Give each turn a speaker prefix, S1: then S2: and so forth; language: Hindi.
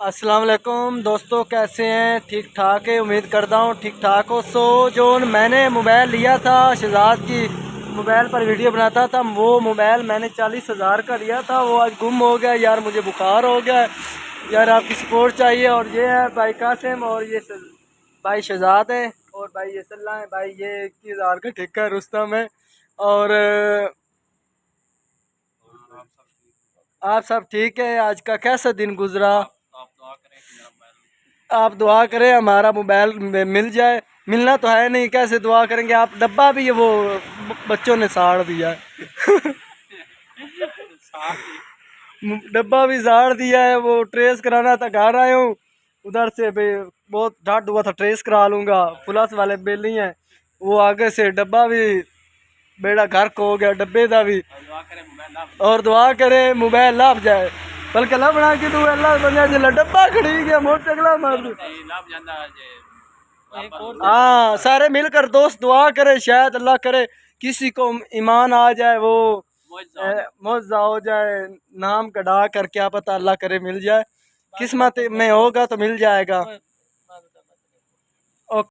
S1: अस्सलाम वालेकुम दोस्तों, कैसे हैं? ठीक ठाक है, उम्मीद करता हूँ ठीक ठाक हो। जो मैंने मोबाइल लिया था शहजाद की मोबाइल पर वीडियो बनाता था, वो मोबाइल मैंने 40,000 का लिया था, वो आज गुम हो गया यार। मुझे बुखार हो गया यार, आपकी सपोर्ट चाहिए। और ये है भाई कासिम, और ये भाई शहजाद है, और भाई ये सल्ला है। भाई ये 21,000 का ठेका है, रुस्तम है। और आप सब ठीक है? आज का कैसा दिन गुजरा? आप दुआ करें हमारा मोबाइल मिल जाए। मिलना तो है नहीं, कैसे दुआ करेंगे? आप डब्बा भी वो बच्चों ने साड़ दिया है। डब्बा भी साड़ दिया है। वो ट्रेस कराना था, घर आया हूँ उधर से भाई, बहुत डांट हुआ था। ट्रेस करा लूँगा, पुलिस वाले बेल नहीं है। वो आगे से डब्बा भी बेड़ा घर को हो गया, डब्बे का भी। और दुआ करे मोबाइल लाभ जाए, बल्कि ला बना के तू अल्लाह बन जाए। जिला डब्बा खड़ी गया मोटर चकला मार दू। हाँ, सारे मिलकर दोस्त दुआ करे, शायद अल्लाह करे किसी को ईमान आ जाए, वो मुआवजा हो जाए। नाम कढ़ा कर क्या पता, अल्लाह करे मिल जाए। किस्मत में होगा तो मिल जाएगा।